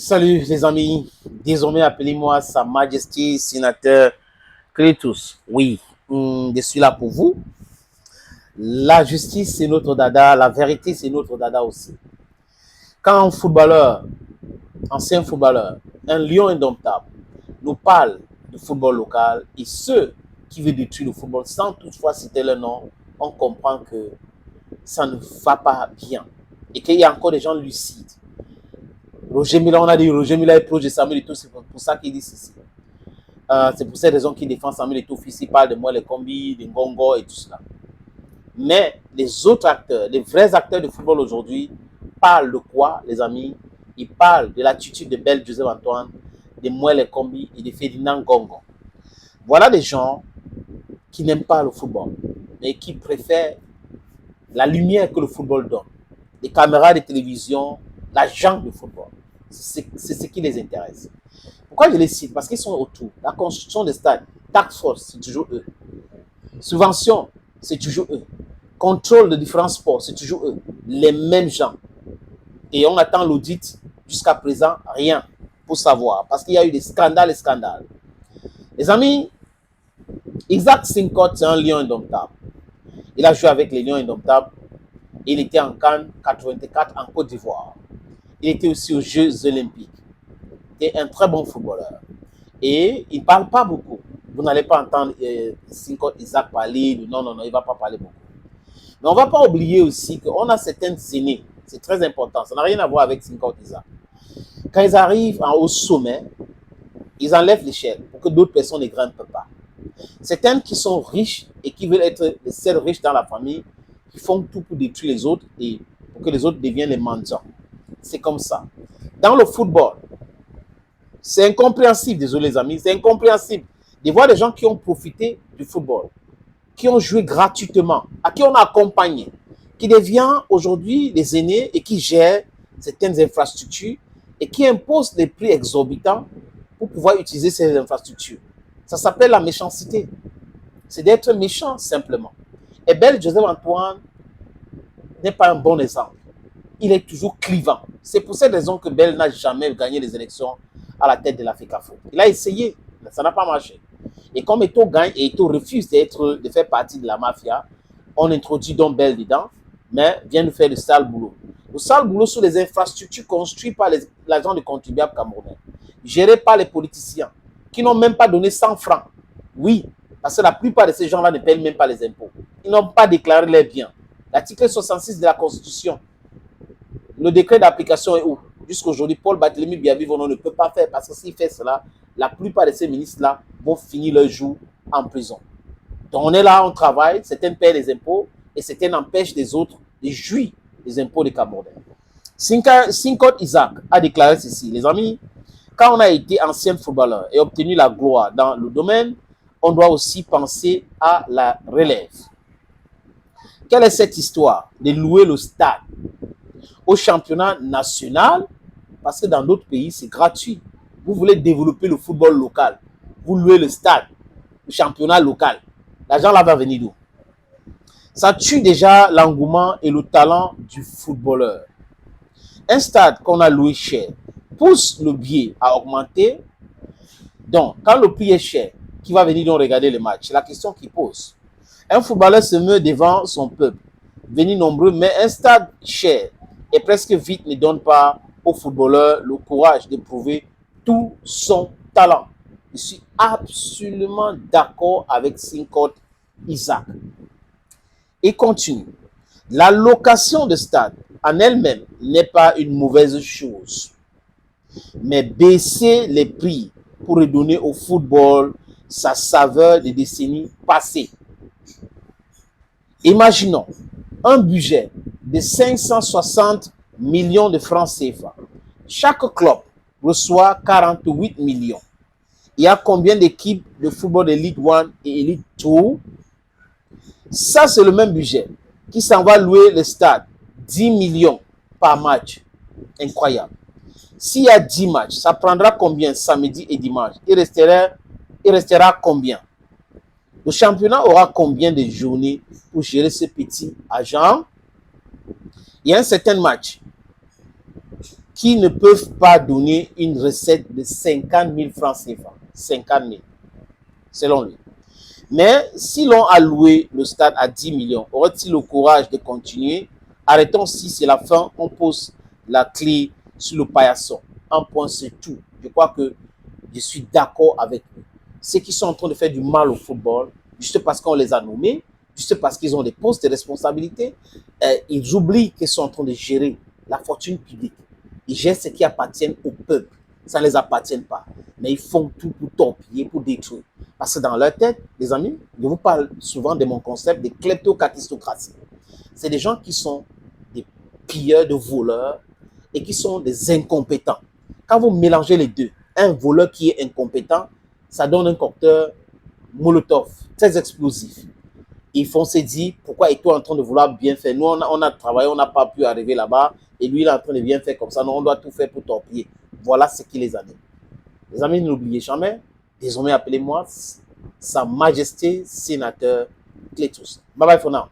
Salut les amis, désormais appelez-moi Sa Majesté Sénateur Clétus. Oui, je suis là pour vous. La justice c'est notre dada, la vérité c'est notre dada aussi. Quand un footballeur, ancien footballeur, un lion indomptable, nous parle de football local et ceux qui veulent détruire le football sans toutefois citer leur nom, on comprend que ça ne va pas bien et qu'il y a encore des gens lucides. Roger Mila, on a dit Roger Mila est proche de Samuel Eto'o, c'est pour ça qu'il dit ceci. C'est pour cette raison qu'il défend Samuel Eto'o, il parle de moi, les combis, des Ngongo et tout cela. Mais les autres acteurs, les vrais acteurs de football aujourd'hui, parlent de quoi, les amis? Ils parlent de l'attitude de Bel Joseph Antoine, de moi, les combis et de Ferdinand Ngongo. Voilà des gens qui n'aiment pas le football, mais qui préfèrent la lumière que le football donne, les caméras de télévision, la jambe de football. C'est ce qui les intéresse. Pourquoi je les cite? Parce qu'ils sont autour. La construction des stades, task force, c'est toujours eux. Subvention, c'est toujours eux. Contrôle de différents sports, c'est toujours eux. Les mêmes gens. Et on attend l'audit. Jusqu'à présent, rien pour savoir. Parce qu'il y a eu des scandales et scandales. Les amis, Isaac Sincotte, c'est un lion indomptable. Il a joué avec les lions indomptables. Il était en Cannes 84 en Côte d'Ivoire. Il était aussi aux Jeux Olympiques. Il est un très bon footballeur. Et il ne parle pas beaucoup. Vous n'allez pas entendre Sincotte Isaac parler. Non, il ne va pas parler beaucoup. Mais on ne va pas oublier aussi qu'on a certaines aînés. C'est très important. Ça n'a rien à voir avec Sincotte Isaac. Quand ils arrivent au sommet, ils enlèvent l'échelle pour que d'autres personnes ne grimpent pas. Certains qui sont riches et qui veulent être les seuls riches dans la famille, qui font tout pour détruire les autres et pour que les autres deviennent les mendiants. C'est comme ça. Dans le football, c'est incompréhensible, désolé les amis, c'est incompréhensible de voir des gens qui ont profité du football, qui ont joué gratuitement, à qui on a accompagné, qui deviennent aujourd'hui les aînés et qui gèrent certaines infrastructures et qui imposent des prix exorbitants pour pouvoir utiliser ces infrastructures. Ça s'appelle la méchanceté. C'est d'être méchant simplement. Et Bel Joseph Antoine n'est pas un bon exemple. Il est toujours clivant. C'est pour cette raison que Bel n'a jamais gagné les élections à la tête de l'Africafo. Il a essayé, mais ça n'a pas marché. Et comme Eto'o gagne et Eto'o refuse de faire partie de la mafia, on introduit donc Bel dedans, mais vient de faire le sale boulot. Le sale boulot sur les infrastructures construites par l'agent de contribuables camerounais, gérées par les politiciens, qui n'ont même pas donné 100 francs. Oui, parce que la plupart de ces gens-là ne payent même pas les impôts. Ils n'ont pas déclaré leurs biens. L'article 66 de la Constitution, le décret d'application est où? Jusqu'aujourd'hui, Paul Barthélemy Biabivono ne peut pas faire parce que s'il fait cela, la plupart de ces ministres-là vont finir leur jour en prison. Donc on est là, on travaille, certains paient les impôts et certains empêchent les autres de jouir des impôts des Camerounais. Sincotte Isaac a déclaré ceci, les amis, quand on a été ancien footballeur et obtenu la gloire dans le domaine, on doit aussi penser à la relève. Quelle est cette histoire de louer le stade au championnat national? Parce que dans d'autres pays, c'est gratuit. Vous voulez développer le football local, vous louez le stade, le championnat local. L'argent là va venir d'où? Ça tue déjà l'engouement et le talent du footballeur. Un stade qu'on a loué cher pousse le billet à augmenter. Donc, quand le prix est cher, qui va venir donc regarder le match? C'est la question qu'il pose. Un footballeur se meut devant son peuple, venir nombreux, mais un stade cher et presque vide ne donne pas au footballeur le courage de prouver tout son talent. Je suis absolument d'accord avec Sincotte Isaac. Et continue. La location de stade en elle-même n'est pas une mauvaise chose. Mais baisser les prix pour redonner au football sa saveur des décennies passées. Imaginons un budget de 560 millions de francs CFA. Chaque club reçoit 48 millions. Il y a combien d'équipes de football de Ligue 1 et Elite 2? Ça, c'est le même budget qui s'en va louer le stade. 10 millions par match. Incroyable. S'il y a 10 matchs, ça prendra combien samedi et dimanche? Il restera combien? Le championnat aura combien de journées pour gérer ce petit agent? Il y a un certain match. qui ne peuvent pas donner une recette de 50 000 francs CFA. 50 000, selon lui. Mais si l'on a loué le stade à 10 millions, aurait-il le courage de continuer? Arrêtons si c'est la fin, on pose la clé sur le paillasson. Un point, c'est tout. Je crois que je suis d'accord avec eux. Ceux qui sont en train de faire du mal au football, juste parce qu'on les a nommés, juste parce qu'ils ont des postes de responsabilité, ils oublient qu'ils sont en train de gérer la fortune publique. Ils gèrent ce qui appartient au peuple. Ça ne les appartient pas. Mais ils font tout pour torpiller, pour détruire. Parce que dans leur tête, les amis, je vous parle souvent de mon concept de kleptocratistocratie. C'est des gens qui sont des pilleurs, de voleurs et qui sont des incompétents. Quand vous mélangez les deux, un voleur qui est incompétent, ça donne un cocktail Molotov, très explosif. Ils font se dire, pourquoi est-il en train de vouloir bien faire? Nous, on a travaillé, on n'a pas pu arriver là-bas, et lui, il est en train de bien faire comme ça. Non, on doit tout faire pour torpiller. Voilà ce qui les anime. Les amis, n'oubliez jamais, désormais appelez-moi Sa Majesté Sénateur Clétus. Bye bye for now.